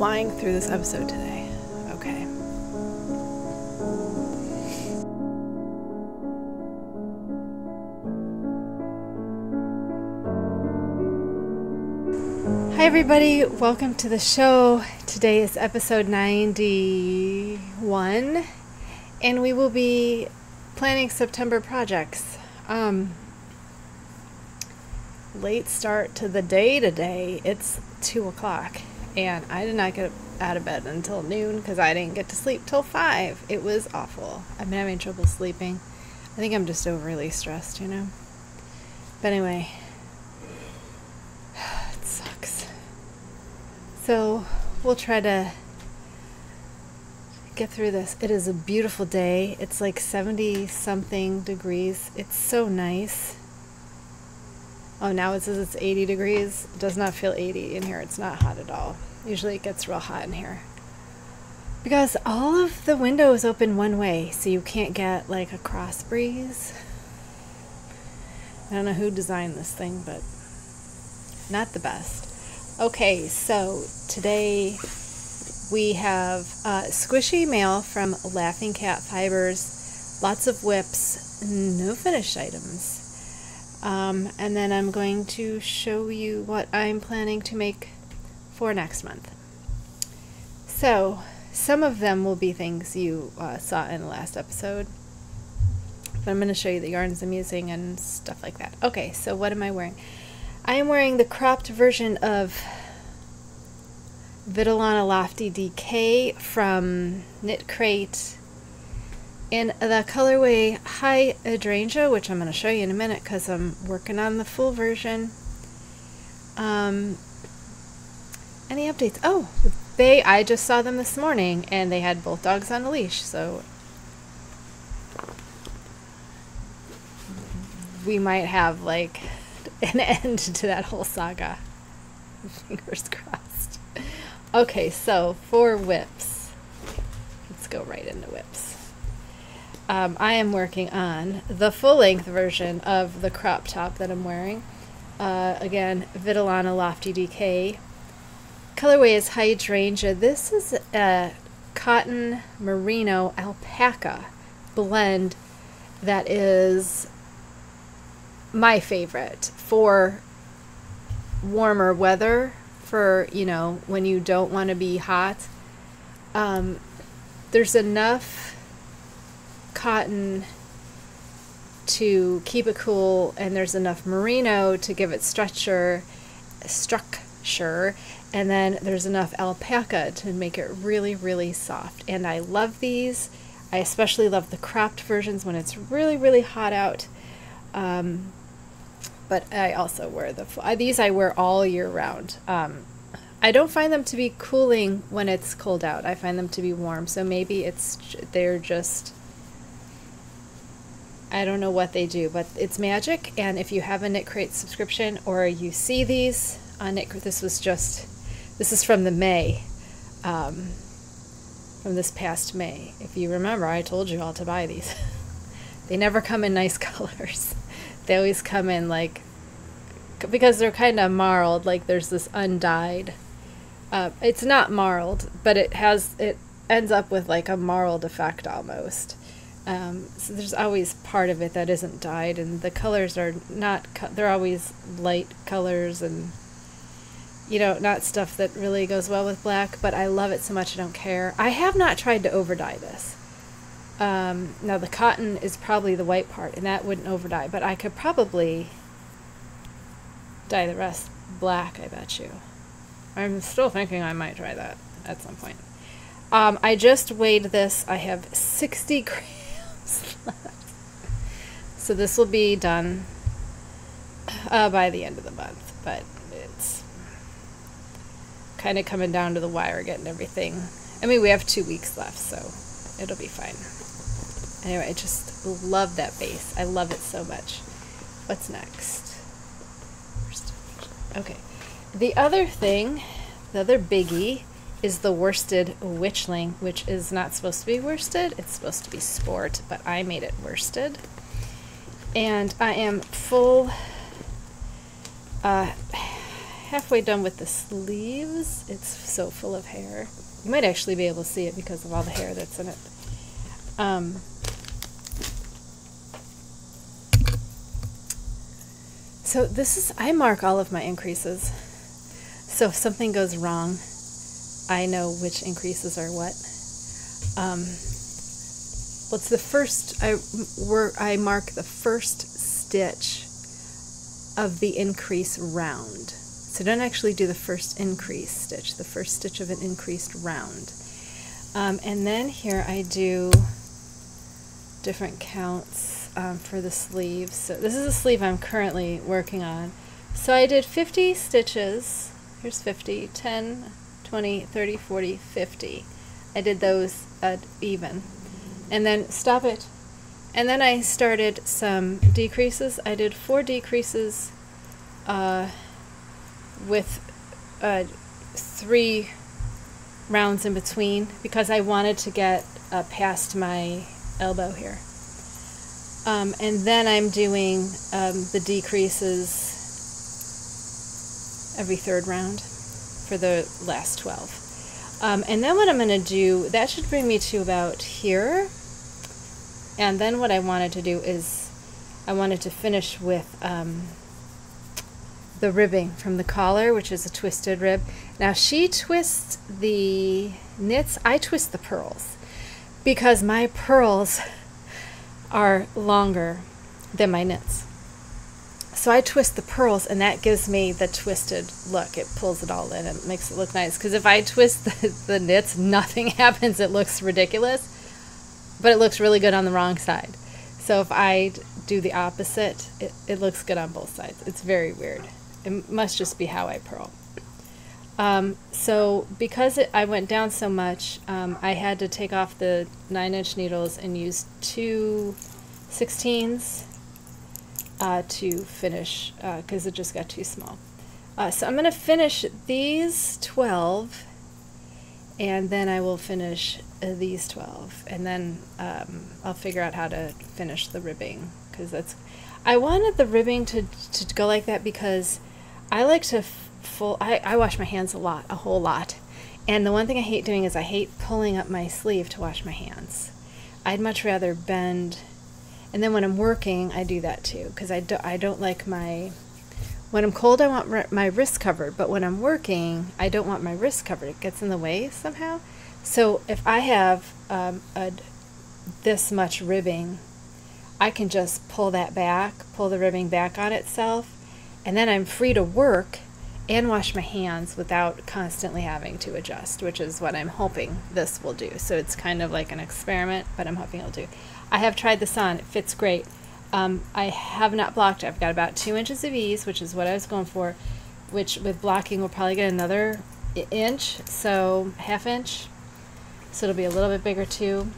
flying through this episode today. Okay. Hi everybody, welcome to the show. Today is episode 91 and we will be planning September projects. Late start to the day today. It's 2 o'clock and I did not get out of bed until noon because I didn't get to sleep till 5. It was awful. I've been having trouble sleeping. I think I'm just overly stressed, you know. But anyway, it sucks. So we'll try to get through this. It is a beautiful day. It's like 70 something degrees. It's so nice. Oh, now it says it's 80 degrees. It does not feel 80 in here. It's not hot at all. Usually it gets real hot in here. Because all of the windows open one way, so you can't get like a cross breeze. I don't know who designed this thing, but not the best. Okay, so today we have squishy mail from Laughing Cat Fibers, lots of whips, no finished items. And then I'm going to show you what I'm planning to make for next month. So some of them will be things you saw in the last episode, but I'm going to show you the yarns I'm using and stuff like that. Okay, so what am I wearing? I am wearing the cropped version of Vitellana Lofty DK from Knitcrate in the colorway High Hydrangea, which I'm going to show you in a minute because I'm working on the full version. Any updates? Oh, I just saw them this morning and they had both dogs on a leash, so we might have like an end to that whole saga. Fingers crossed. Okay, so for whips, let's go right into whips. I am working on the full-length version of the crop top that I'm wearing. Again, Vitellana Lofty DK. Colorway is Hydrangea. This is a cotton merino alpaca blend that is my favorite for warmer weather, for, you know, when you don't want to be hot. There's enough cotton to keep it cool, and there's enough merino to give it structure, and then there's enough alpaca to make it really, really soft. And I love these. I especially love the cropped versions when it's really, really hot out. But I also wear these I wear all year round. I don't find them to be cooling when it's cold out. I find them to be warm. So maybe they're just, I don't know what they do, but it's magic. And if you have a Knitcrate subscription or you see these on Knitcrate, this is from the May, from this past May. If you remember, I told you all to buy these. They never come in nice colors. They always come in like, because they're kind of marled, like there's this undyed. It's not marled, but it ends up with like a marled effect almost. So there's always part of it that isn't dyed, and the colors are not, they're always light colors and, you know, not stuff that really goes well with black, but I love it so much I don't care. I have not tried to over dye this. Now the cotton is probably the white part, and that wouldn't over dye, but I could probably dye the rest black, I bet you. I'm still thinking I might try that at some point. I just weighed this. I have 60 grams left. So this will be done by the end of the month, but it's kind of coming down to the wire getting everything. I mean, we have 2 weeks left, so it'll be fine. Anyway, I just love that base. I love it so much. What's next? Okay. The other thing, the other biggie, is the worsted witchling, which is not supposed to be worsted. It's supposed to be sport, but I made it worsted. And I am full halfway done with the sleeves. It's so full of hair. You might actually be able to see it because of all the hair that's in it. So this is, I mark all of my increases. So if something goes wrong, I know which increases are what. Well, it's the first, I mark the first stitch of the increase round. So don't actually do the first increase stitch, the first stitch of an increased round. And then here I do different counts for the sleeves. So this is a sleeve I'm currently working on. So I did 50 stitches. Here's 50, 10, 20, 30, 40, 50. I did those even. And then stop it. And then I started some decreases. I did 4 decreases with 3 rounds in between because I wanted to get past my elbow here. And then I'm doing the decreases every 3rd round for the last 12. And then what I'm going to do, that should bring me to about here. And then what I wanted to do is I wanted to finish with the ribbing from the collar, which is a twisted rib. Now she twists the knits, I twist the purls because my purls are longer than my knits. So I twist the purls and that gives me the twisted look. It pulls it all in and makes it look nice. Because if I twist the knits, nothing happens. It looks ridiculous, but it looks really good on the wrong side. So if I do the opposite, it looks good on both sides. It's very weird. It must just be how I purl. So because I went down so much, I had to take off the 9-inch needles and use 2 16s to finish because it just got too small. So I'm going to finish these 12 and then I will finish these 12 and then I'll figure out how to finish the ribbing because I wanted the ribbing to go like that because I like to I wash my hands a whole lot, and the one thing I hate doing is I hate pulling up my sleeve to wash my hands. I'd much rather bend, and then when I'm working I do that too because I don't like when I'm cold I want my wrist covered, but when I'm working I don't want my wrist covered. It gets in the way somehow. So if I have this much ribbing, I can just pull the ribbing back on itself, and then I'm free to work and wash my hands without constantly having to adjust, which is what I'm hoping this will do. So it's kind of like an experiment, but I'm hoping it'll do. I have tried this on. It fits great. I have not blocked. I've got about 2 inches of ease, which is what I was going for, which with blocking we'll probably get another inch, so ½ inch. So it'll be a little bit bigger too.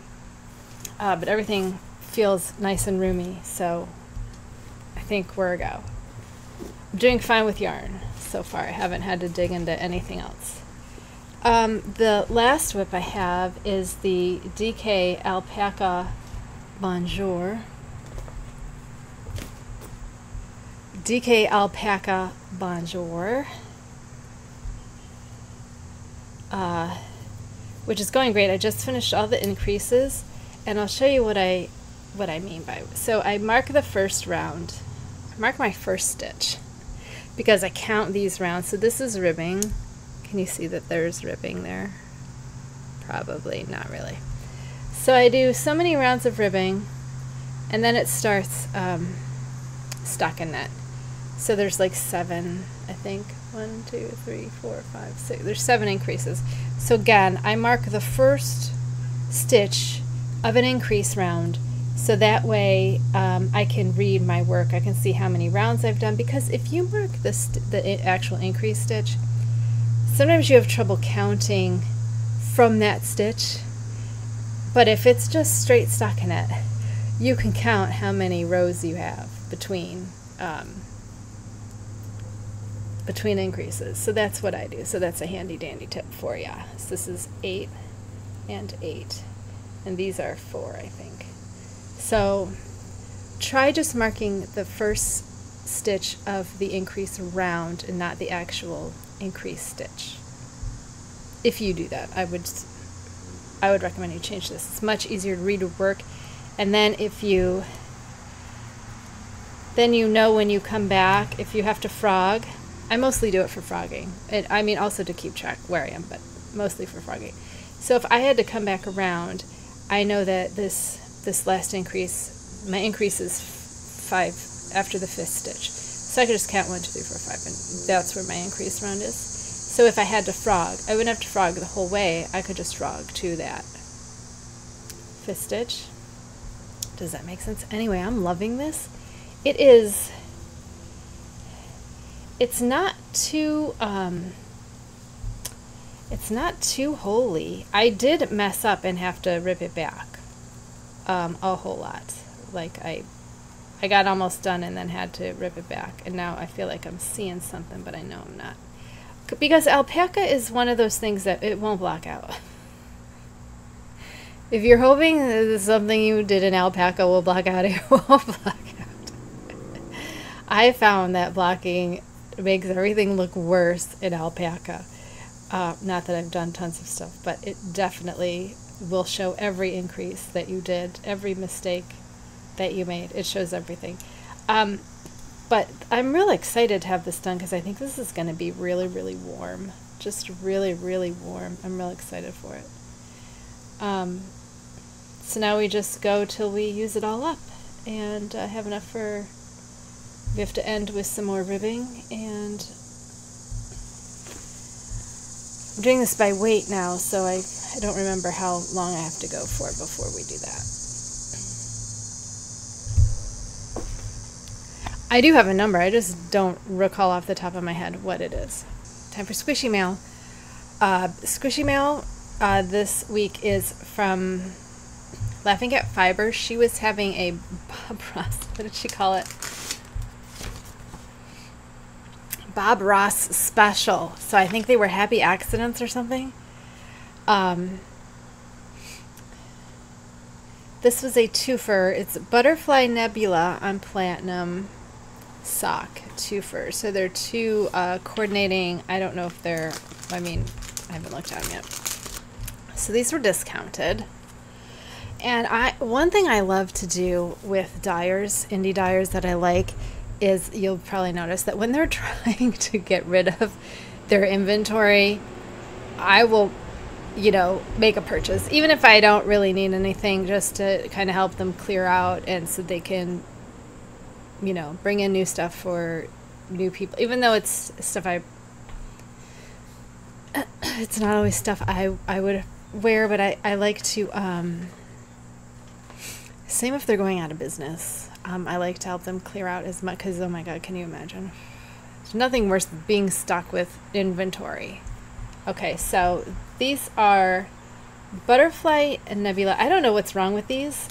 But everything feels nice and roomy, so I think we're a go. I'm doing fine with yarn so far. I haven't had to dig into anything else. The last whip I have is the DK Alpaca Bonjour. DK Alpaca Bonjour, which is going great. I just finished all the increases, and I'll show you what I mean by it. So I mark the first round. I mark my first stitch because I count these rounds. So this is ribbing. Can you see that there's ribbing there? Probably not really. So I do so many rounds of ribbing, and then it starts stockinette. So there's like 7, I think. 1, 2, 3, 4, 5, 6. There's 7 increases. So again, I mark the first stitch of an increase round, so that way I can read my work. I can see how many rounds I've done, because if you mark the actual increase stitch, sometimes you have trouble counting from that stitch. But if it's just straight stockinette, you can count how many rows you have between increases. So that's what I do. So that's a handy dandy tip for you. So this is 8 and 8, and these are 4, I think. So try just marking the first stitch of the increase round and not the actual increase stitch. If you do that, I would recommend you change this. It's much easier to read or work. And then then you know when you come back, if you have to frog. I mostly do it for frogging. I mean, also to keep track where I am, but mostly for frogging. So if I had to come back around, I know that this last increase, my increase is 5 after the 5th stitch. So I could just count 1, 2, 3, 4, 5, and that's where my increase round is. So if I had to frog, I wouldn't have to frog the whole way. I could just frog to that 5th stitch. Does that make sense? Anyway, I'm loving this. It's not too holy. I did mess up and have to rip it back a whole lot. Like I got almost done and then had to rip it back, and now I feel like I'm seeing something, but I know I'm not. Because alpaca is one of those things that it won't block out. If you're hoping that something you did in alpaca will block out, it won't block out. I found that blocking makes everything look worse in alpaca. Not that I've done tons of stuff, but it definitely will show every increase that you did, every mistake that you made. It shows everything. But I'm really excited to have this done because I think this is going to be really, really warm. Just really, really warm. I'm really excited for it. So now we just go till we use it all up and have enough for... We have to end with some more ribbing, and I'm doing this by weight now, so I don't remember how long I have to go for before we do that. I do have a number, I just don't recall off the top of my head what it is. Time for Squishy Mail. Squishy Mail this week is from Laughing Cat Fibers. She was having a Bob Ross, what did she call it? Bob Ross special. So I think they were Happy Accidents or something. This was a twofer. It's Butterfly Nebula on Platinum sock twofer. So they're two coordinating. I don't know if they're, I mean, I haven't looked at them yet. So these were discounted. And one thing I love to do with dyers, indie dyers that I like, is you'll probably notice that when they're trying to get rid of their inventory, I will, you know, make a purchase, even if I don't really need anything, just to kind of help them clear out, and so they can, you know, bring in new stuff for new people, even though it's stuff it's not always stuff I would wear, but I like to, same if they're going out of business. I like to help them clear out as much, because, oh my God, can you imagine? There's nothing worse than being stuck with inventory. Okay, so these are Butterfly and Nebula. I don't know what's wrong with these.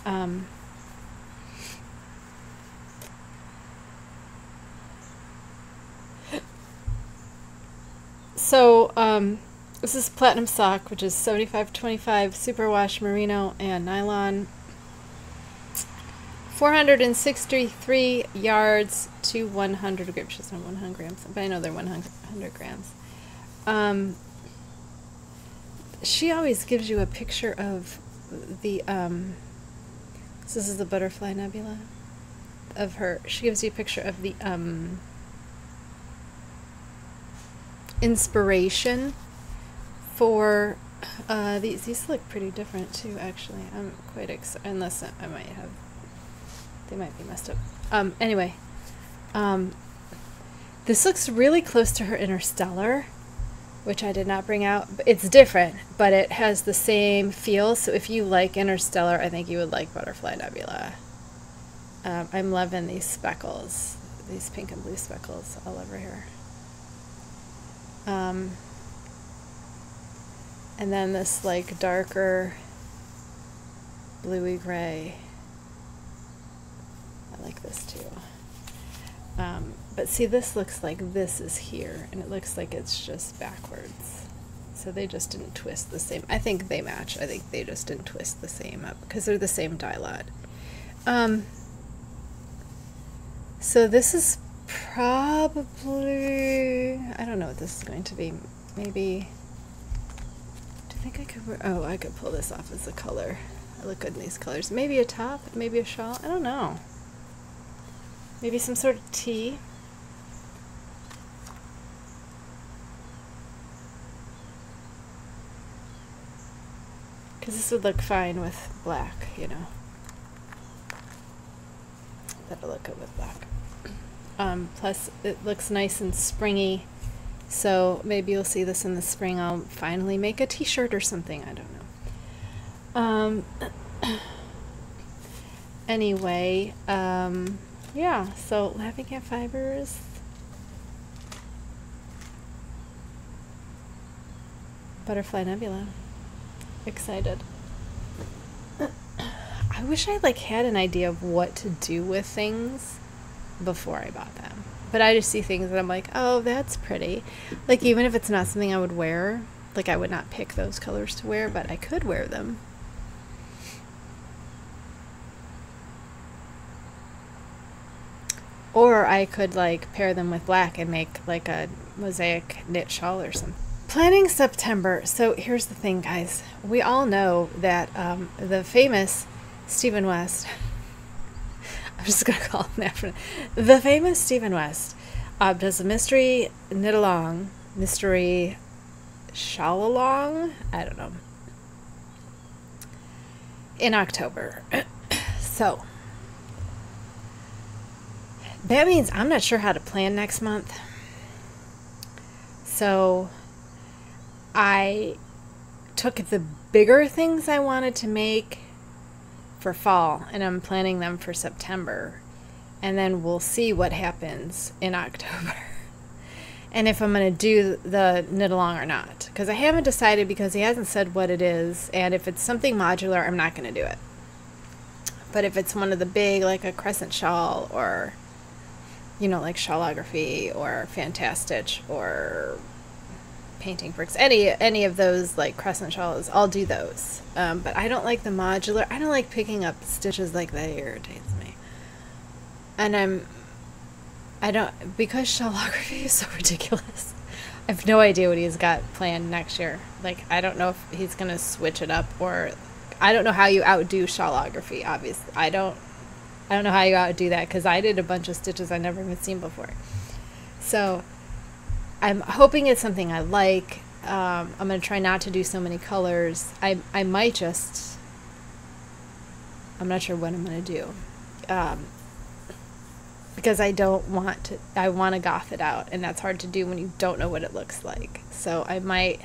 This is Platinum Sock, which is 75-25 superwash merino and nylon. 463 yards to 100 grams. She's not 100 grams, but I know they're 100 grams. She always gives you a picture of the, this is the Butterfly Nebula of her. She gives you a picture of the inspiration for these look pretty different too, actually. I'm quite excited, unless I might have, they might be messed up. Anyway, this looks really close to her Interstellar, which I did not bring out. It's different, but it has the same feel. So if you like Interstellar, I think you would like Butterfly Nebula. I'm loving these speckles, these pink and blue speckles all over here. And then this like darker bluey gray. I like this too. But see, this looks like this is here, and it looks like it's just backwards. So they just didn't twist the same. I think they match. I think they just didn't twist the same up because they're the same dye lot. So this is probably, I don't know what this is going to be. Maybe, do you think I could wear, oh, I could pull this off as a color. I look good in these colors. Maybe a top, maybe a shawl, I don't know. Maybe some sort of tee. Because this would look fine with black, you know. That'll look good with black. Plus, it looks nice and springy. So maybe you'll see this in the spring. I'll finally make a t-shirt or something. I don't know. Anyway, yeah. So Laughing Cat Fibers. Butterfly Nebula. Excited. I wish I like had an idea of what to do with things before I bought them. But I just see things that I'm like, oh, that's pretty. Like, even if it's not something I would wear, like I would not pick those colors to wear, but I could wear them. Or I could like pair them with black and make like a mosaic knit shawl or something. Planning September. So here's the thing, guys. We all know that the famous Stephen West, I'm just going to call him that for now. The famous Stephen West does a mystery knit along, mystery shawl along, I don't know, in October. So that means I'm not sure how to plan next month. So I took the bigger things I wanted to make for fall, and I'm planning them for September, and then we'll see what happens in October and if I'm going to do the knit along or not, because I haven't decided, because he hasn't said what it is, and if it's something modular, I'm not going to do it. But if it's one of the big, like a crescent shawl, or you know, like shawlography or fan stitch or painting bricks, any of those like crescent shawls, I'll do those. But I don't like the modular. I don't like picking up stitches like that. It irritates me. And I don't, because shawlography is so ridiculous. I have no idea what he's got planned next year. Like, I don't know if he's gonna switch it up, or I don't know how you outdo shawlography. Obviously, I don't know how you outdo that, because I did a bunch of stitches I never even seen before. So I'm hoping it's something I like. I'm going to try not to do so many colors. I might just, I'm not sure what I'm going to do. Because I don't want to, I want to goth it out, and that's hard to do when you don't know what it looks like. So I might,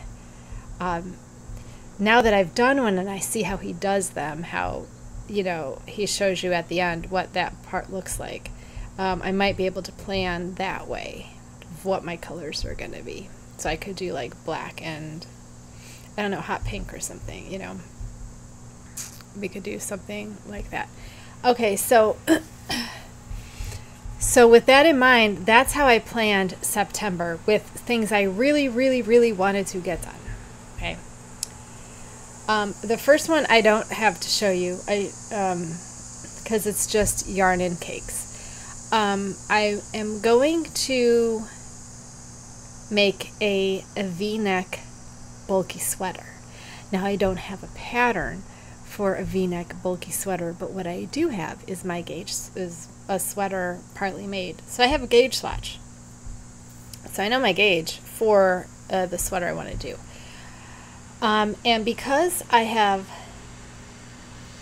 now that I've done one and I see how he does them, how, you know, he shows you at the end what that part looks like, I might be able to plan that way what my colors are going to be. So I could do like black and, I don't know, hot pink or something, you know. We could do something like that. Okay, so so with that in mind, that's how I planned September, with things I really, really, really wanted to get done. Okay. The first one I don't have to show you, because it's just yarn and cakes. I am going to make a V-neck bulky sweater. Now, I don't have a pattern for a V-neck bulky sweater, but what I do have is my gauge, is a sweater partly made. So I have a gauge swatch. So I know my gauge for the sweater I want to do. And because I have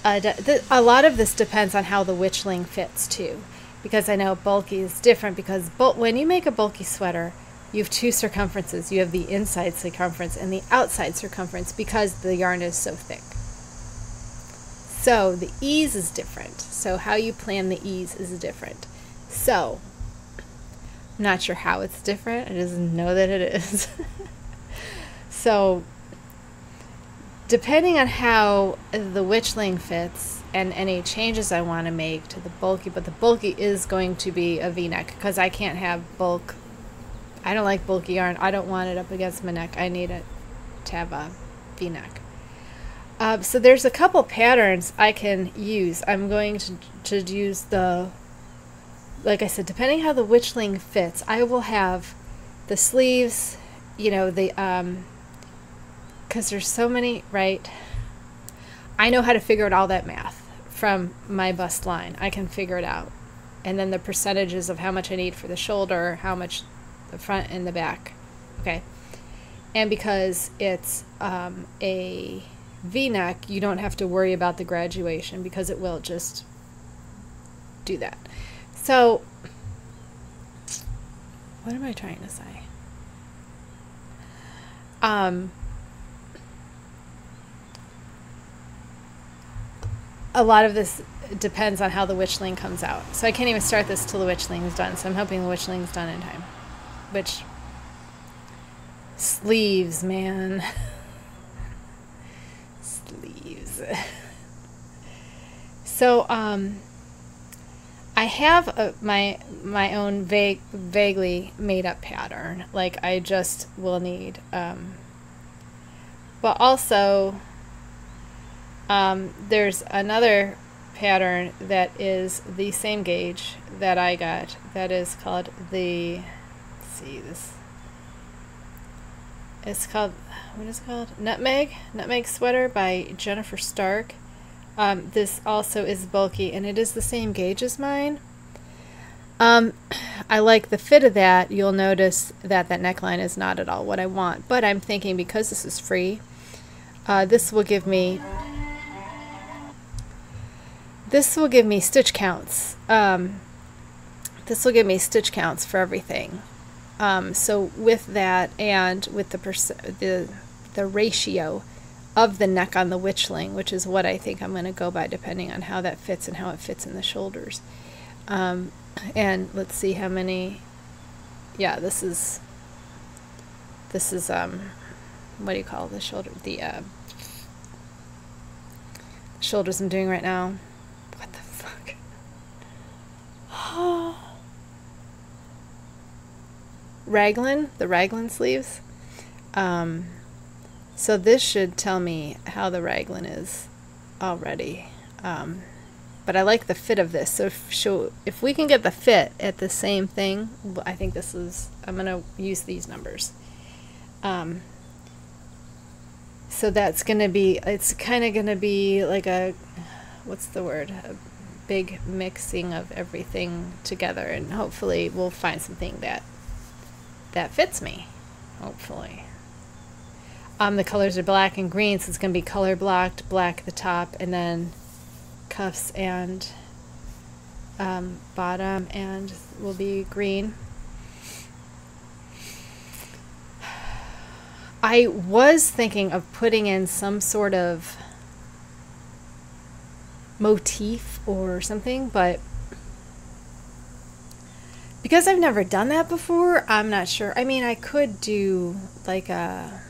a lot of this depends on how the Witchling fits too, because I know bulky is different, because when you make a bulky sweater, you have two circumferences. You have the inside circumference and the outside circumference, because the yarn is so thick. So the ease is different. So how you plan the ease is different. So I'm not sure how it's different. I just know that it is. So depending on how the Witchling fits and any changes I want to make to the bulky, but the bulky is going to be a V-neck, because I can't have bulk. I don't like bulky yarn. I don't want it up against my neck. I need it to have a V-neck. So there's a couple patterns I can use. I'm going to use the like I said, depending how the Witchling fits, I will have the sleeves, you know, the, because there's so many, right? I know how to figure out all that math from my bust line. I can figure it out. And then the percentages of how much I need for the shoulder, how much the front and the back. Okay. And because it's a V-neck, you don't have to worry about the graduation because it will just do that. So, what am I trying to say? A lot of this depends on how the Witchling comes out. So I can't even start this till the Witchling is done. So I'm hoping the Witchling is done in time. Which, sleeves, man. Sleeves. So, I have my own vaguely made up pattern. Like I just will need, but also, there's another pattern that is the same gauge that I got that is called the, let's see this, it's called, what is it called? Nutmeg Sweater by Jennifer Stark. This also is bulky and it is the same gauge as mine. I like the fit of that. You'll notice that that neckline is not at all what I want, but I'm thinking because this is free, this will give me stitch counts. This will give me stitch counts for everything. So with that and with the ratio of the neck on the Witchling, which is what I think I'm going to go by depending on how that fits and how it fits in the shoulders. And let's see how many, yeah, this is what do you call the shoulder, the shoulders I'm doing right now. What the fuck? Raglan, the raglan sleeves. So this should tell me how the raglan is already. But I like the fit of this. So if we can get the fit at the same thing, I think this is, I'm going to use these numbers. So that's going to be, it's kind of going to be like a, what's the word? A big mixing of everything together, and hopefully we'll find something that fits me, hopefully. The colors are black and green, so it's going to be color blocked, black at the top, and then cuffs and bottom and will be green. I was thinking of putting in some sort of motif or something, but because I've never done that before, I'm not sure. I mean, I could do like a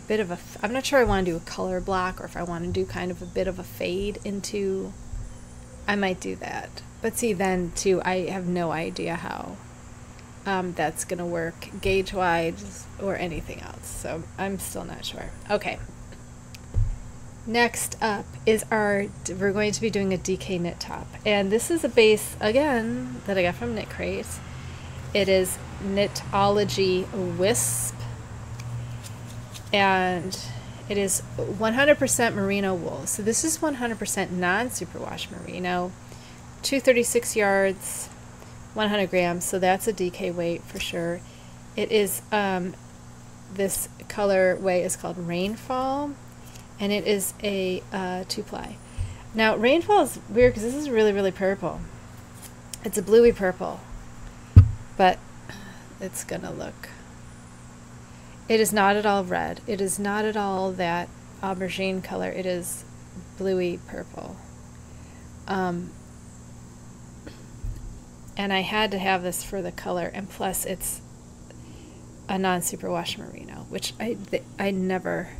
bit of a, I'm not sure I want to do a color block or if I want to do kind of a bit of a fade into, I might do that. But see, then too, I have no idea how that's going to work gauge-wise or anything else. So I'm still not sure. Okay. Next up is we're going to be doing a DK knit top. And this is a base, again, that I got from Knitcrate. It is Knitology Wisp. And it is 100% merino wool. So this is 100% non-superwash merino, 236 yards, 100 grams. So that's a DK weight for sure. It is, this colorway is called Rainfall, and it is a 2-ply. Now Rainfall is weird because this is really, really purple. It's a bluey purple, but it's gonna look, it is not at all red. It is not at all that aubergine color. It is bluey purple. And I had to have this for the color, and plus it's a non-superwash merino, which I never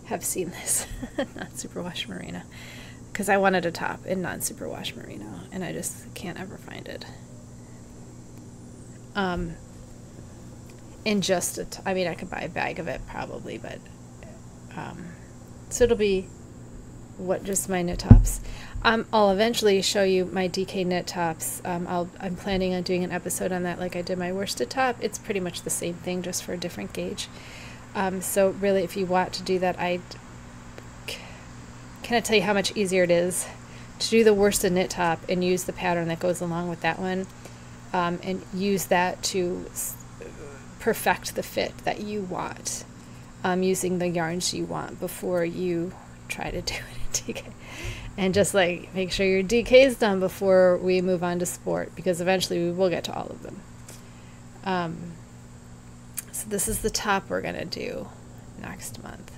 have seen this non-superwash merino, because I wanted a top in non-superwash merino, and I just can't ever find it. In just I mean, I could buy a bag of it probably, but so it'll be just my knit tops. I'll eventually show you my DK knit tops. I'm planning on doing an episode on that like I did my worsted top. It's pretty much the same thing, just for a different gauge. So really, if you want to do that, I cannot tell you how much easier it is to do the worsted knit top and use the pattern that goes along with that one, and use that to perfect the fit that you want, using the yarns you want before you try to do it in DK. And just like make sure your DK is done before we move on to sport, because eventually we will get to all of them. So this is the top we're going to do next month.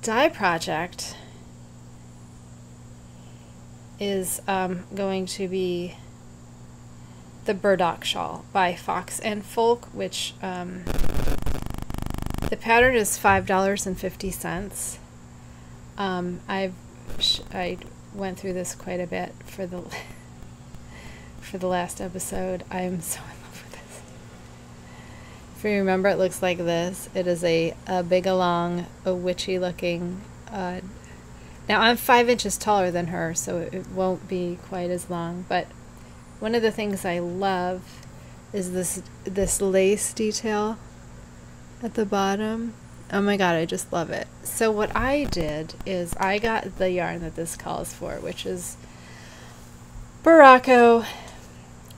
Dye project is going to be the Burdock Shawl by Fox and Folk, which the pattern is $5.50. I went through this quite a bit for the last episode. I am so in love with this. If you remember, it looks like this. It is a big along, a witchy looking. Now I'm 5 inches taller than her, so it won't be quite as long. But one of the things I love is this lace detail at the bottom. Oh my god, I just love it. So what I did is I got the yarn that this calls for, which is Berroco,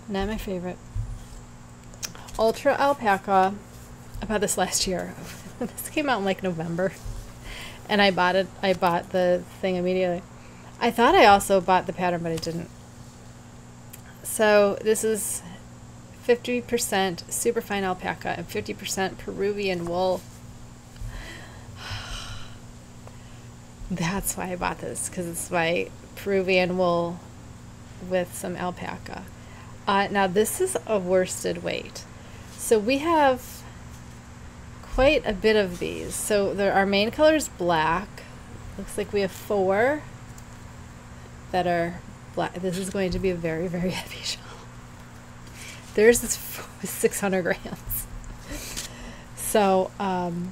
not my favorite, Ultra Alpaca. I bought this last year. This came out in like November, and I bought it. I bought the thing immediately. I thought I also bought the pattern, but I didn't. So this is 50% superfine alpaca and 50% Peruvian wool. That's why I bought this, because it's my Peruvian wool with some alpaca. Now this is a worsted weight. So we have quite a bit of these. So our main color is black. Looks like we have 4 that are black. This is going to be a very, very heavy shawl. There's this 600 grams. So, and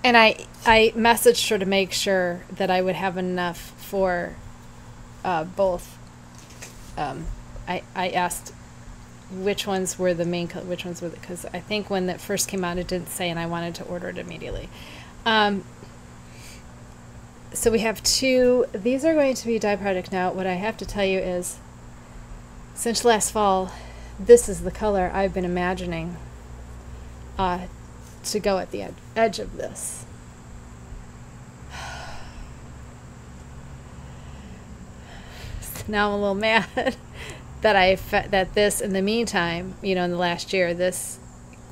I messaged her to make sure that I would have enough for both. I asked which ones were the main color, which ones were, because I think when that first came out it didn't say, and I wanted to order it immediately. So we have 2. These are going to be dye project now. What I have to tell you is, since last fall, this is the color I've been imagining to go at the edge of this. So now I'm a little mad that that this, in the meantime, you know, in the last year, this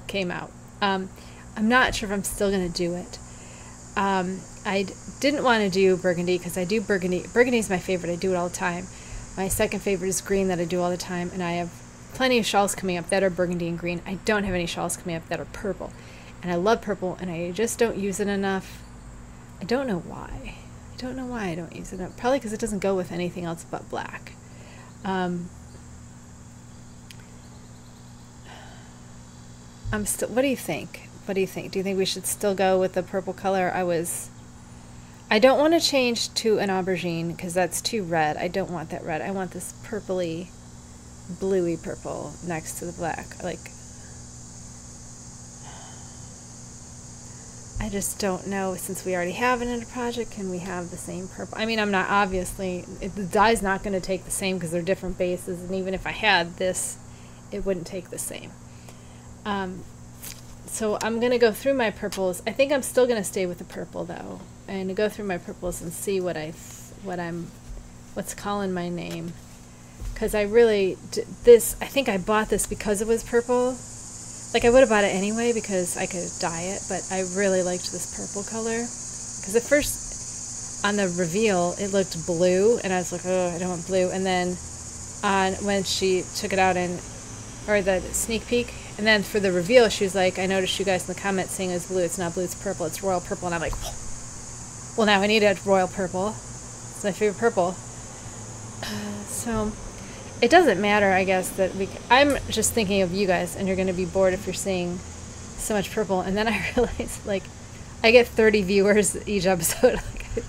came out. I'm not sure if I'm still going to do it. I didn't want to do burgundy because I do burgundy. Burgundy is my favorite. I do it all the time. My second favorite is green, that I do all the time, and I have plenty of shawls coming up that are burgundy and green. I don't have any shawls coming up that are purple, and I love purple, and I just don't use it enough. I don't know why. I don't know why I don't use it enough. Probably because it doesn't go with anything else but black. What do you think? What do you think? Do you think we should still go with the purple color? I don't want to change to an aubergine because that's too red. I don't want that red. I want this purpley, bluey purple next to the black. Like, I just don't know, since we already have it in a project, can we have the same purple? I mean, I'm not, obviously, the dye's not going to take the same because they're different bases, and even if I had this, it wouldn't take the same. So I'm going to go through my purples. I think I'm still going to stay with the purple, though. I'm going to go through my purples and see what's calling my name. Because I really, I think I bought this because it was purple. Like, I would have bought it anyway because I could dye it, but I really liked this purple color. Because at first, on the reveal, it looked blue, and I was like, oh, I don't want blue. And then when she took it out or the sneak peek, and then for the reveal, she was like, I noticed you guys in the comments saying it's blue. It's not blue, it's purple. It's royal purple. And I'm like, well, now I need a royal purple. It's my favorite purple. So it doesn't matter, I guess, that I'm just thinking of you guys, and you're going to be bored if you're seeing so much purple. And then I realized, like, I get 30 viewers each episode. Like,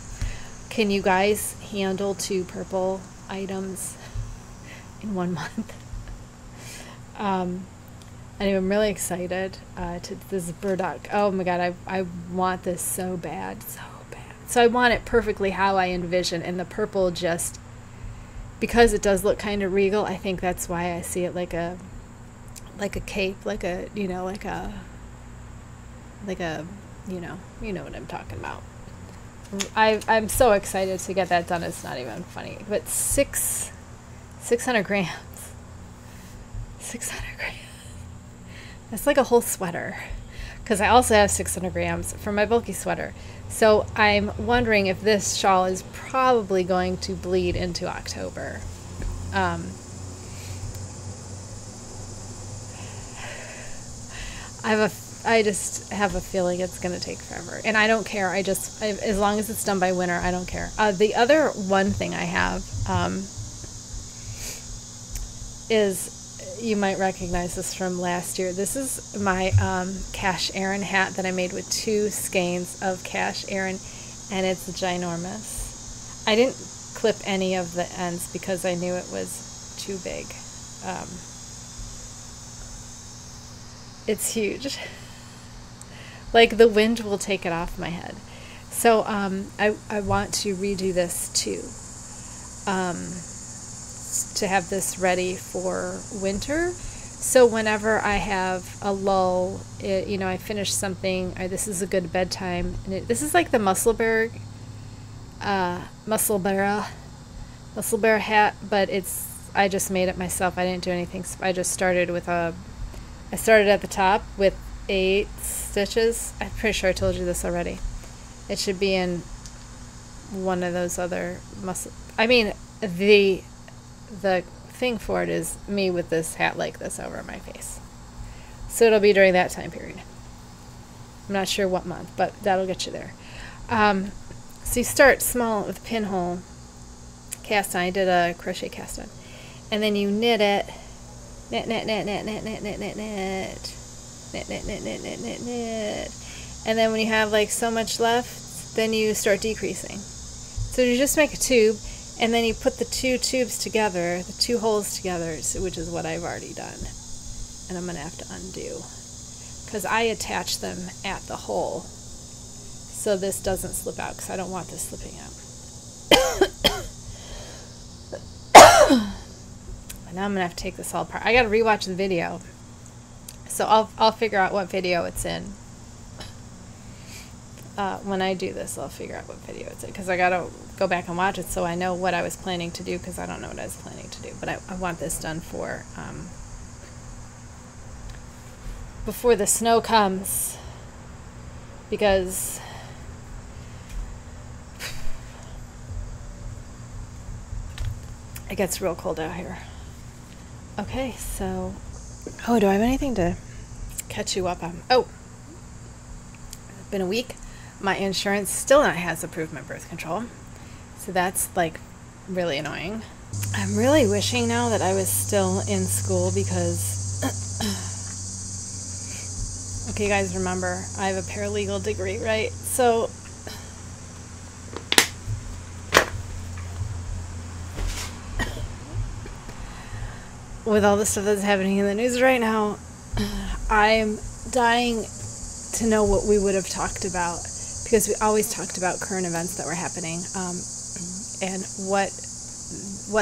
can you guys handle 2 purple items in 1 month? Anyway, I'm really excited to this burdock. Oh my god, I want this so bad, so bad. So I want it perfectly how I envision, and the purple just, because it does look kind of regal, I think that's why I see it like a cape, like a, you know, like a, you know what I'm talking about. I'm so excited to get that done. It's not even funny. But 600 grams. 600 grams. That's like a whole sweater. Because I also have 600 grams for my bulky sweater. So I'm wondering if this shawl is probably going to bleed into October. I just have a feeling it's going to take forever. And I don't care. As long as it's done by winter, I don't care. The other one thing I have is, you might recognize this from last year. This is my Cash Erin hat that I made with 2 skeins of Cash Erin, and it's ginormous. I didn't clip any of the ends because I knew it was too big. It's huge. Like, the wind will take it off my head. So I want to redo this too. To have this ready for winter. So whenever I have a lull, you know, I finish something, or this is a good bedtime. And this is like the Muscle Bear hat, but I just made it myself. I didn't do anything. I just started with I started at the top with 8 stitches. I'm pretty sure I told you this already. It should be in one of those other the thing for it is me with this hat like this over my face. So it'll be during that time period. I'm not sure what month, but that'll get you there. So you start small with a pinhole cast on. I did a crochet cast on. And then you knit it. Knit, knit, knit, knit, knit, knit, knit, knit, knit. Knit, knit, knit, knit, knit, knit, knit. And then when you have like so much left, then you start decreasing. So you just make a tube, and then you put the 2 tubes together, the 2 holes together, which is what I've already done. And I'm going to have to undo, because I attach them at the hole so this doesn't slip out, because I don't want this slipping out. And now I'm going to have to take this all apart. I got to rewatch the video. So I'll figure out what video it's in. When I do this, I'll figure out what video it's in, because I got to go back and watch it so I know what I was planning to do, because I don't know what I was planning to do. But I want this done for before the snow comes, because it gets real cold out here. Okay, so, do I have anything to catch you up on? Oh, it's been a week. My insurance still not has approved my birth control. So that's like really annoying. I'm really wishing now that I was still in school, because okay, you guys remember I have a paralegal degree, right? So with all the stuff that's happening in the news right now, I'm dying to know what we would have talked about, because we always talked about current events that were happening, and what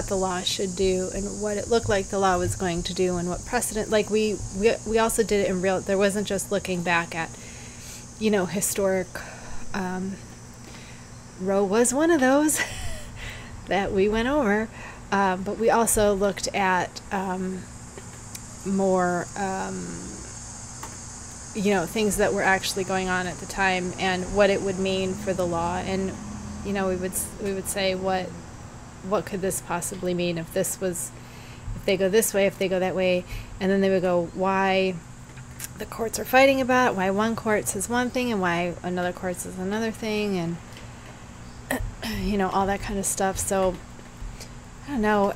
the law should do, and what it looked like the law was going to do, and what precedent. Like we also did it in real. There wasn't just looking back at, historic. Roe was one of those that we went over, but we also looked at more. Things that were actually going on at the time, and what it would mean for the law. And we would say what could this possibly mean if they go this way, if they go that way. And then they would go, why the courts are fighting about it, why one court says one thing and why another court says another thing, and all that kind of stuff. So I don't know,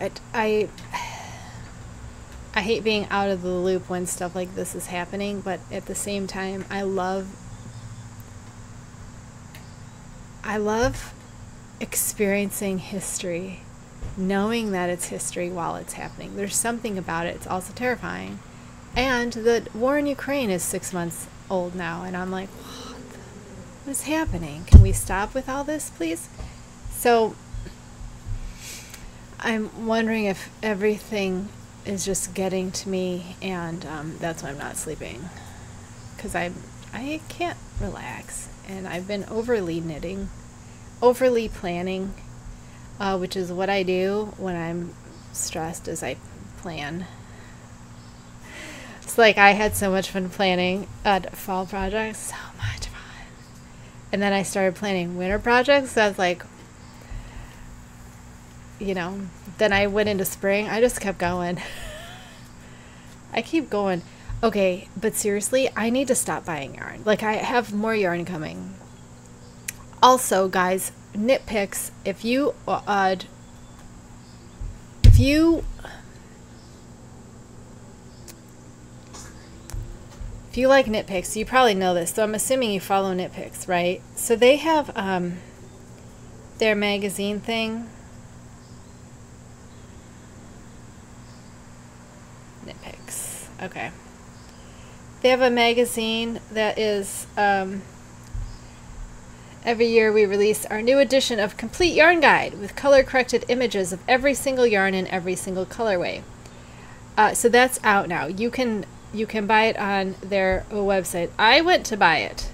I hate being out of the loop when stuff like this is happening, but at the same time, I love experiencing history, knowing that it's history while it's happening. There's something about it. It's also terrifying. And the war in Ukraine is 6 months old now, and I'm like, what is happening? Can we stop with all this, please? So I'm wondering if everything is just getting to me, and that's why I'm not sleeping, because I can't relax, and I've been overly knitting, overly planning, which is what I do when I'm stressed, is I plan. It's like I had so much fun planning fall projects, so much fun, and then I started planning winter projects, so I was like, you know, then I went into spring. I just kept going. I keep going. Okay, but seriously, I need to stop buying yarn. Like, I have more yarn coming. Also, guys, knit picks. If you like knit picks, you probably know this. So I'm assuming you follow knit picks, right? So they have their magazine thing. Knit picks. Okay. They have a magazine that is every year we release our new edition of Complete Yarn Guide with color-corrected images of every single yarn in every single colorway. So that's out now. You can buy it on their website. I went to buy it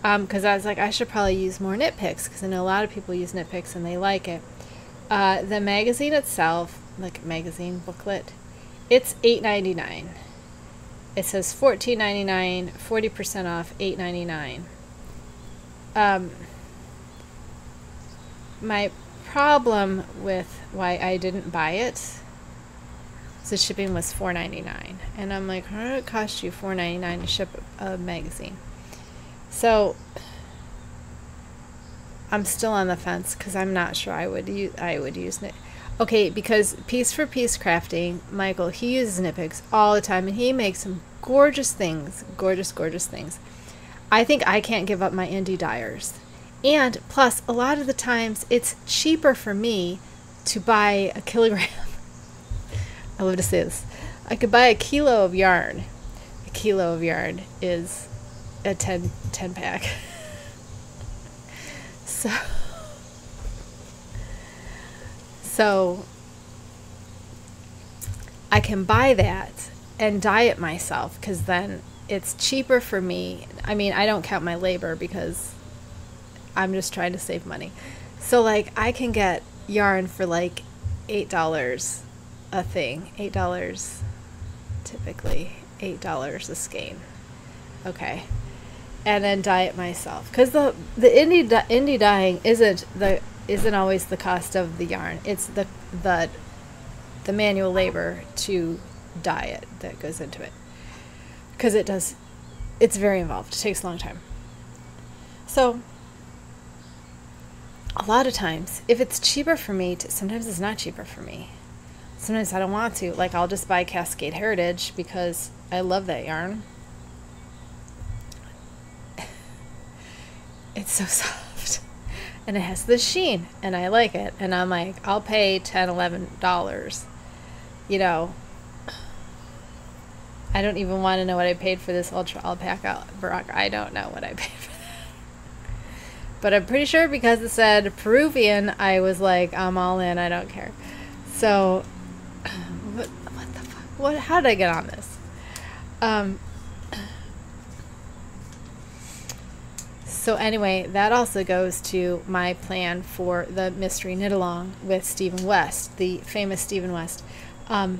because I was like, I should probably use more knit picks, because I know a lot of people use knit picks and they like it. The magazine itself, like a magazine booklet, it's $8.99. It says $14.99, 40% off, $8.99. My problem with why I didn't buy it is the shipping was $4.99, and I'm like, how did it cost you $4.99 to ship a magazine? So I'm still on the fence, because I'm not sure I would use knit. Okay, because Piece for Piece Crafting, Michael, he uses knit picks all the time, and he makes some gorgeous things, gorgeous things. I think I can't give up my indie dyers. And plus, a lot of the times, it's cheaper for me to buy a kilogram. I love to say this. I could buy a kilo of yarn. A kilo of yarn is a 10 pack. So I can buy that and dye it myself, because then it's cheaper for me. I mean, I don't count my labor because I'm just trying to save money. So like, I can get yarn for like $8 a thing. $8 typically. $8 a skein. Okay. And then dye it myself, because the indie dyeing isn't always the cost of the yarn. It's the manual labor to dye it that goes into it, because it's very involved. It takes a long time. So a lot of times, if it's cheaper for me sometimes it's not cheaper for me. Sometimes I don't want to. Like, I'll just buy Cascade Heritage because I love that yarn. It's so soft, and it has the sheen, and I like it, and I'm like, I'll pay $10-11. You know, I don't even want to know what I paid for this Ultra Alpaca Berroco. I don't know what I paid for that, but I'm pretty sure because it said Peruvian, I was like, I'm all in. I don't care. So what the fuck? How did I get on this? So anyway, that also goes to my plan for the mystery knit along with Stephen West, the famous Stephen West. I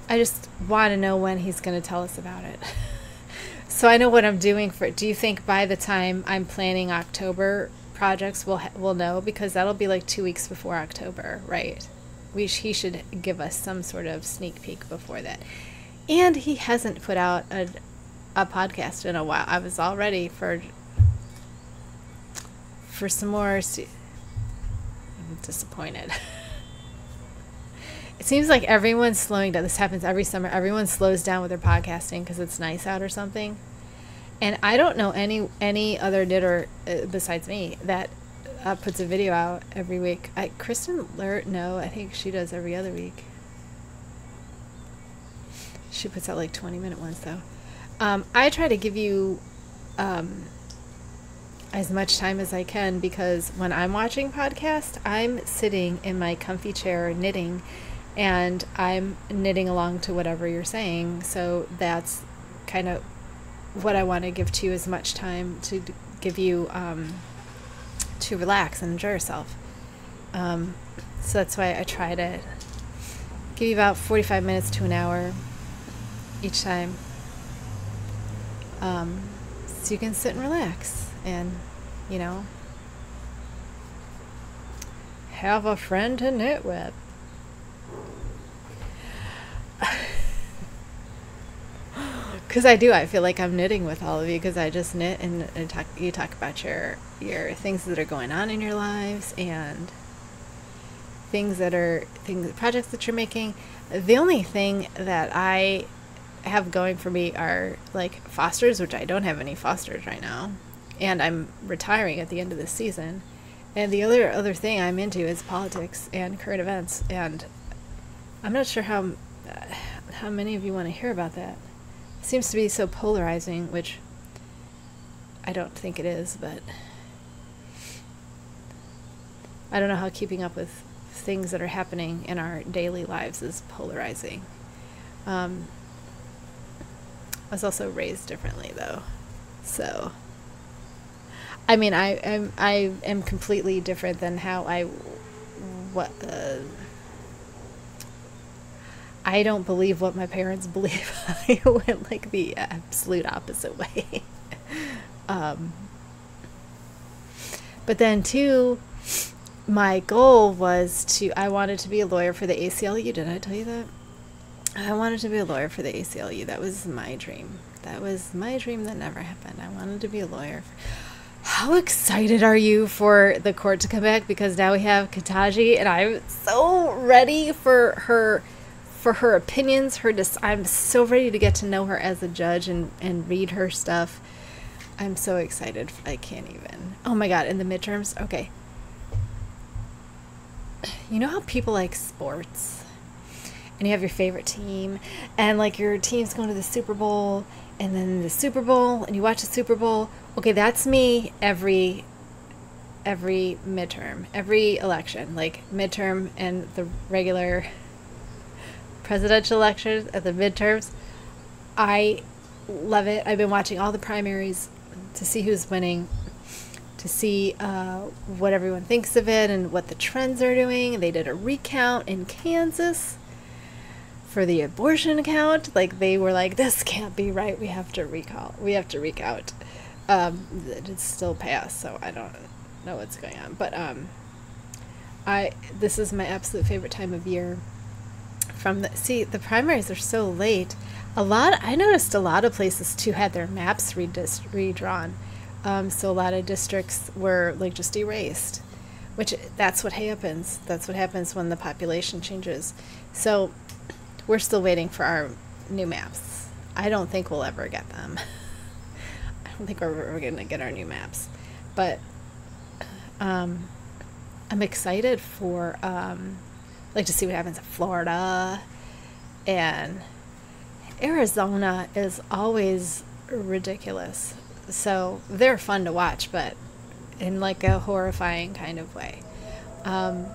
just want to know when he's going to tell us about it. So I know what I'm doing for it. Do you think by the time I'm planning October projects, we'll know? Because that'll be like 2 weeks before October, right? He should give us some sort of sneak peek before that. And he hasn't put out a podcast in a while. I was all ready for some more. I'm disappointed. It seems like everyone's slowing down. This happens every summer. Everyone slows down with their podcasting because it's nice out or something. And I don't know any other knitter besides me that puts a video out every week. Kristen Lurt, no, I think she does every other week. She puts out like 20-minute ones though. I try to give you as much time as I can, because when I'm watching podcasts, I'm sitting in my comfy chair knitting, and I'm knitting along to whatever you're saying. So that's kind of what I want to give to you, as much time to give you to relax and enjoy yourself. So that's why I try to give you about 45 minutes to an hour each time, so you can sit and relax and, you know, have a friend to knit with. Because I do. I feel like I'm knitting with all of you, because I just knit and you talk about your things that are going on in your lives, and projects that you're making. The only thing that I have going for me are like fosters, which I don't have any fosters right now, and I'm retiring at the end of this season. And the other thing I'm into is politics and current events, and I'm not sure how many of you want to hear about that. It seems to be so polarizing, which I don't think it is, but I don't know how keeping up with things that are happening in our daily lives is polarizing. I was also raised differently, though, so I mean, I am completely different than how I don't believe what my parents believe. I went like the absolute opposite way. But then too, my goal was I wanted to be a lawyer for the ACLU. Did I tell you that? I wanted to be a lawyer for the ACLU. That was my dream. That was my dream that never happened. I wanted to be a lawyer. How excited are you for the court to come back? Because now we have Kataji, and I'm so ready for her opinions. I'm so ready to get to know her as a judge and read her stuff. I'm so excited. I can't even. Oh my God, in the midterms? Okay. You know how people like sports? And you have your favorite team, and like your team's going to the Super Bowl, and then the Super Bowl, and you watch the Super Bowl. Okay, that's me every midterm, every election, like midterm and the regular presidential elections at the midterms. I love it. I've been watching all the primaries to see who's winning, to see what everyone thinks of it and what the trends are doing. They did a recount in Kansas for the abortion count. Like, they were like, this can't be right. We have to recount. It's still passed, so I don't know what's going on. But this is my absolute favorite time of year. The primaries are so late. I noticed a lot of places too had their maps redrawn. So a lot of districts were like just erased, which that's what happens. That's what happens when the population changes. So we're still waiting for our new maps. I don't think we'll ever get them. I don't think we're ever going to get our new maps. But I'm excited for like to see what happens in Florida, and Arizona is always ridiculous. So they're fun to watch, but in like a horrifying kind of way. And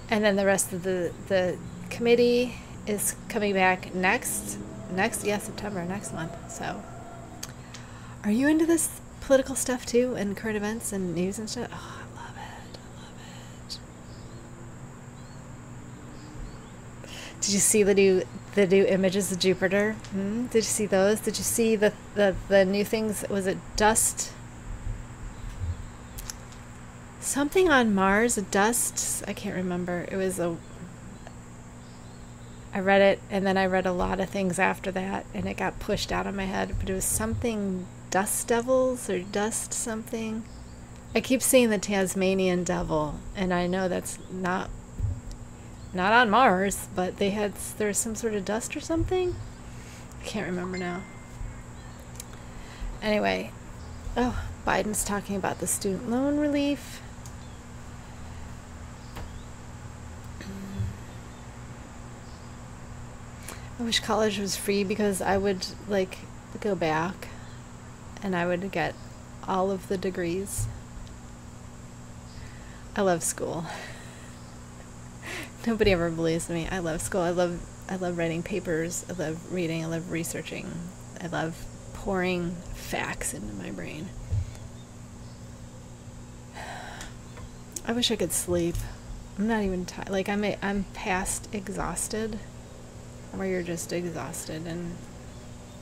then the rest of the committee is coming back September, next month. So are you into this political stuff too, and current events and news and stuff? Oh, I love it. Did you see the new images of Jupiter? Did you see those? Did you see the new things? Was it dust? Something on Mars, dust. I can't remember. It was I read it, and then I read a lot of things after that, and it got pushed out of my head. But it was something dust devils or dust something. I keep seeing the Tasmanian devil, and I know that's not on Mars, but there's some sort of dust or something. I can't remember now. Anyway, oh, Biden's talking about the student loan relief. I wish college was free because I would like go back and I would get all of the degrees. I love school. Nobody ever believes me. I love school. I love writing papers. I love reading. I love researching. I love pouring facts into my brain. I wish I could sleep. I'm not even tired. Like I'm past exhausted, where you're just exhausted and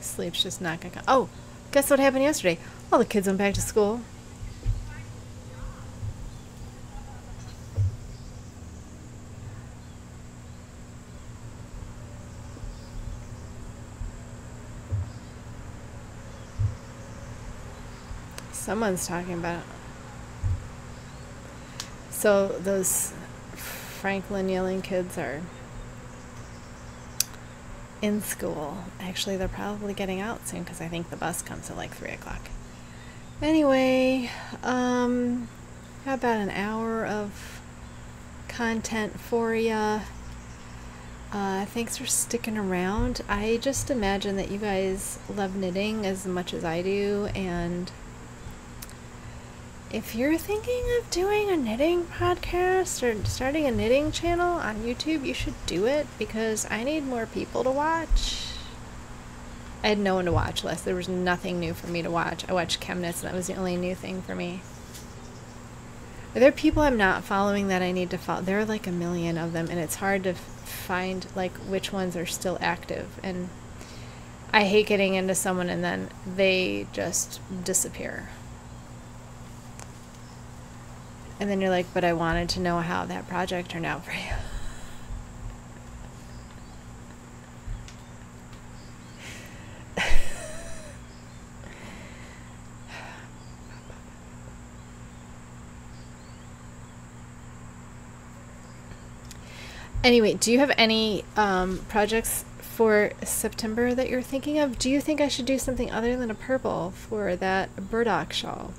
sleep's just not gonna come. Oh, guess what happened yesterday? All the kids went back to school. Someone's talking about it. So those Franklin yelling kids are in school. Actually, they're probably getting out soon because I think the bus comes at like 3 o'clock. Anyway, how about an hour of content for ya? Thanks for sticking around. I just imagine that you guys love knitting as much as I do, and if you're thinking of doing a knitting podcast or starting a knitting channel on YouTube, you should do it because I need more people to watch. I had no one to watch last. There was nothing new for me to watch. I watched Chemnitz and that was the only new thing for me. Are there people I'm not following that I need to follow? There are like a million of them and it's hard to find like which ones are still active. And I hate getting into someone and then they just disappear. And then you're like, but I wanted to know how that project turned out for you. Anyway, do you have any projects for September that you're thinking of? Do you think I should do something other than a purple for that Burdock Shawl?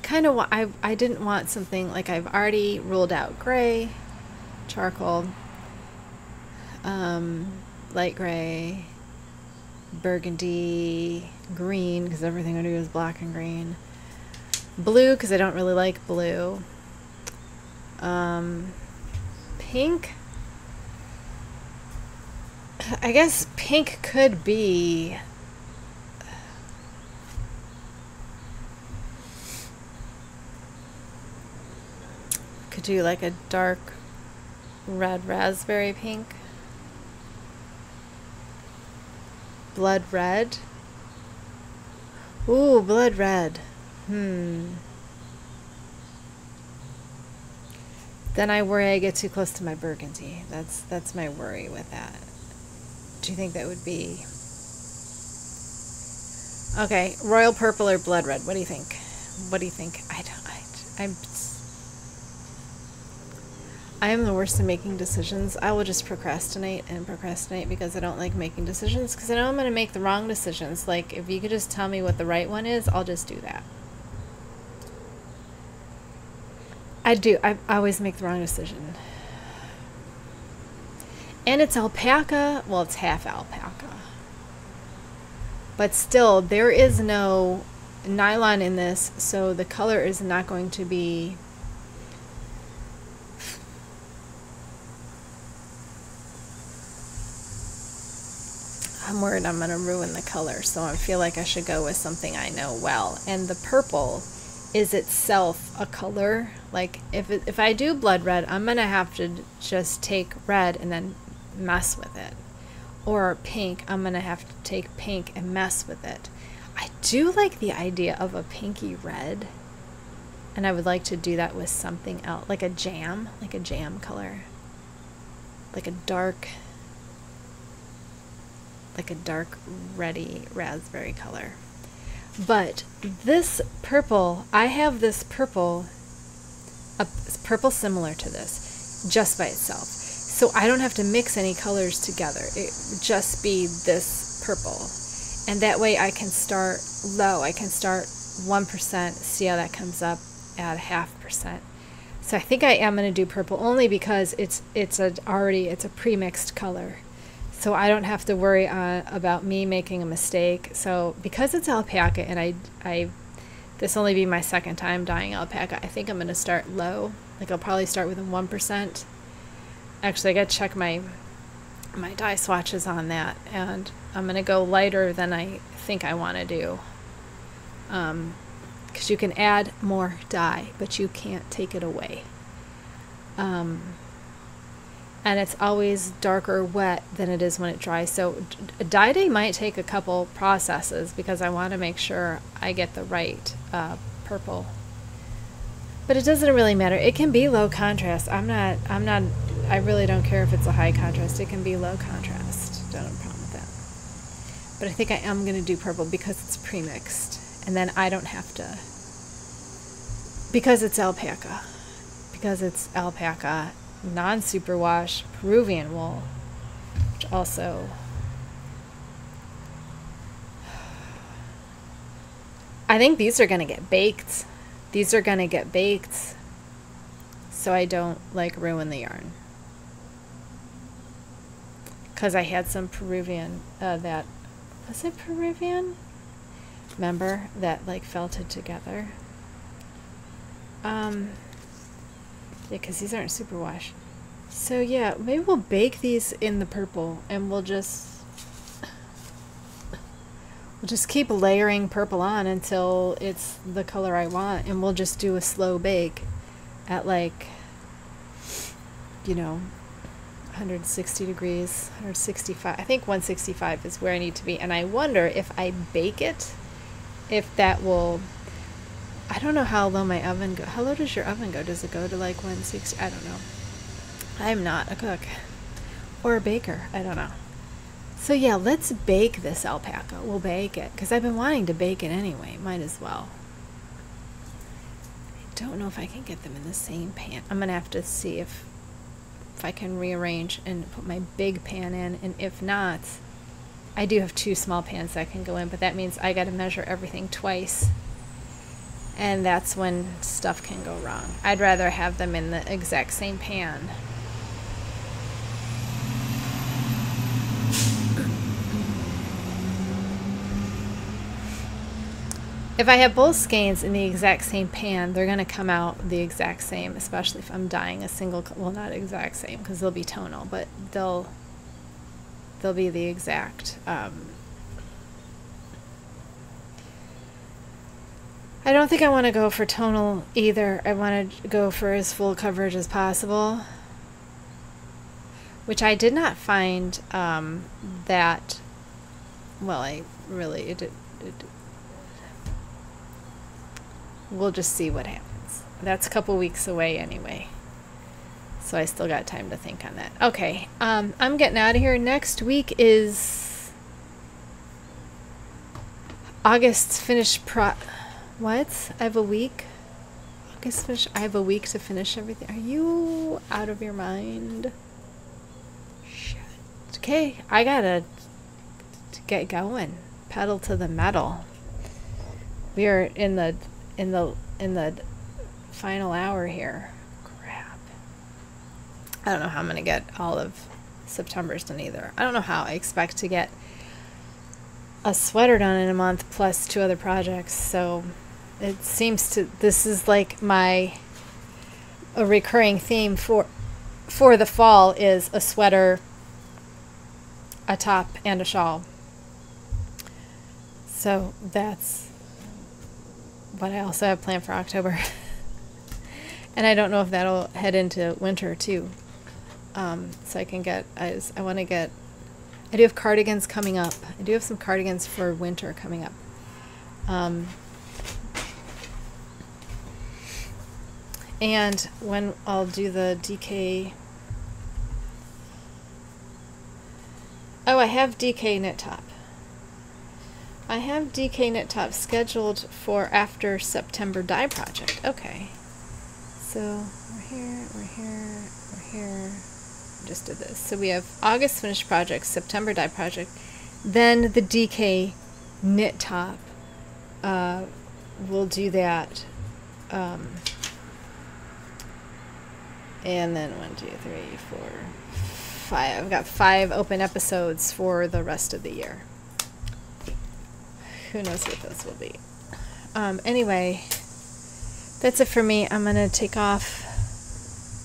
Kind of I didn't want something like I've already ruled out gray, charcoal, light gray, burgundy, green because everything I do is black and green, blue because I don't really like blue, pink. I guess pink could be do like a dark red raspberry pink, blood red. Ooh, blood red. Then I worry I get too close to my burgundy. That's my worry with that. Do you think that would be okay? Royal purple or blood red? What do you think? What do you think? I am the worst at making decisions. I will just procrastinate and procrastinate because I don't like making decisions because I know I'm going to make the wrong decisions. Like, if you could just tell me what the right one is, I'll just do that. I always make the wrong decision. And it's alpaca. Well, it's half alpaca. But still, there is no nylon in this, so the color is not going to be... I'm worried I'm going to ruin the color, so I feel like I should go with something I know well. And the purple is itself a color. Like, if I do blood red, I'm going to have to just take red and then mess with it. Or pink, I'm going to have to take pink and mess with it. I do like the idea of a pinky red. And I would like to do that with something else, like a jam color. Like a dark reddy raspberry color. But this purple, I have this purple, a purple similar to this, just by itself. So I don't have to mix any colors together. It would just be this purple. And that way I can start low. I can start 1%, see how that comes up at 0.5%. So I think I am going to do purple only because it's a pre-mixed color. So I don't have to worry about me making a mistake. So because it's alpaca, and this will only be my second time dyeing alpaca, I think I'm going to start low. Like I'll probably start with a 1%. Actually, I got to check my dye swatches on that, and I'm going to go lighter than I think I want to do. Because you can add more dye, but you can't take it away. And it's always darker wet than it is when it dries. So a dye day might take a couple processes because I want to make sure I get the right purple. But it doesn't really matter. It can be low contrast. I really don't care if it's a high contrast. It can be low contrast. Don't have a problem with that. But I think I am going to do purple because it's pre-mixed. And then I don't have to, because it's alpaca, non-superwash Peruvian wool, which also, I think these are going to get baked. These are going to get baked, so I don't like ruin the yarn. Because I had some Peruvian, was it Peruvian? Remember that like felted together. Yeah, because these aren't superwash. So yeah, maybe we'll bake these in the purple, and we'll just keep layering purple on until it's the color I want, and we'll just do a slow bake at like, you know, 160 degrees, 165. I think 165 is where I need to be, and I wonder if I bake it, if that will, I don't know how low my oven go. How low does your oven go? Does it go to like 160? I don't know. I'm not a cook or a baker. I don't know. So yeah, let's bake this alpaca. We'll bake it because I've been wanting to bake it anyway. Might as well. I don't know if I can get them in the same pan. I'm gonna have to see if I can rearrange and put my big pan in, and if not, I do have 2 small pans that can go in, but that means I got to measure everything twice, and that's when stuff can go wrong. I'd rather have them in the exact same pan. If I have both skeins in the exact same pan, they're going to come out the exact same, especially if I'm dyeing a single, well, not exact same because they'll be tonal, but they'll be the exact. I don't think I want to go for tonal either. I want to go for as full coverage as possible, which I did not find that, well, we'll just see what happens. That's a couple weeks away anyway, so I still got time to think on that. Okay, I'm getting out of here. Next week is August's finished what? I have a week? August finish? I have a week to finish everything. Are you out of your mind? Shit. Okay, I gotta get going. Pedal to the metal. We are in the final hour here. Crap. I don't know how I'm gonna get all of September's done either. I don't know how I expect to get a sweater done in a month plus 2 other projects, so it seems to, this is like a recurring theme for the fall is a sweater, a top, and a shawl. So that's what I also have planned for October. And I don't know if that'll head into winter too. So I can get, I want to get, I do have cardigans coming up. I do have some cardigans for winter coming up. And when I'll do the DK, oh, I have DK knit top. I have DK Knit Top scheduled for after September dye project. Okay. So we're here, we're here, we're here. Just did this. So we have August finished project, September dye project, then the DK Knit Top. We'll do that. And then 1, 2, 3, 4, 5. I've got 5 open episodes for the rest of the year. Who knows what those will be. Anyway, that's it for me. I'm going to take off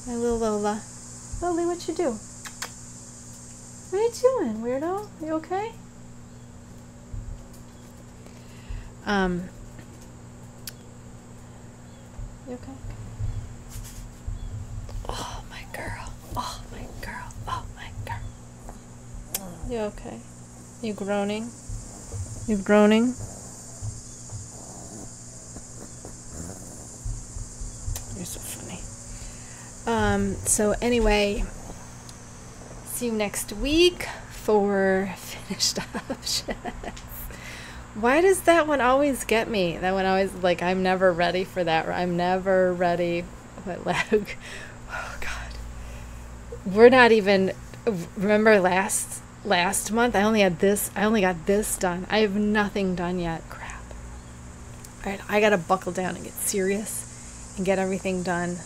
my little Lola. Lily, what you do? What are you doing, weirdo? You okay? You okay? Oh, my girl. Oh, my girl. Oh, my girl. You okay? You groaning? You groaning? You're so funny. So anyway, see you next week for finished options. Why does that one always get me? That one always, like, I'm never ready for that. I'm never ready. What leg? Oh, God. We're not even, remember last month? I only got this done. I have nothing done yet. Crap. All right, I got to buckle down and get serious and get everything done.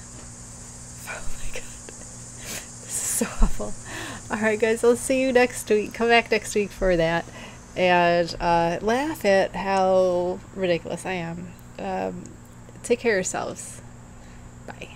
Oh, my God. This is so awful. All right, guys, I'll see you next week. Come back next week for that. And laugh at how ridiculous I am. Take care of yourselves. Bye.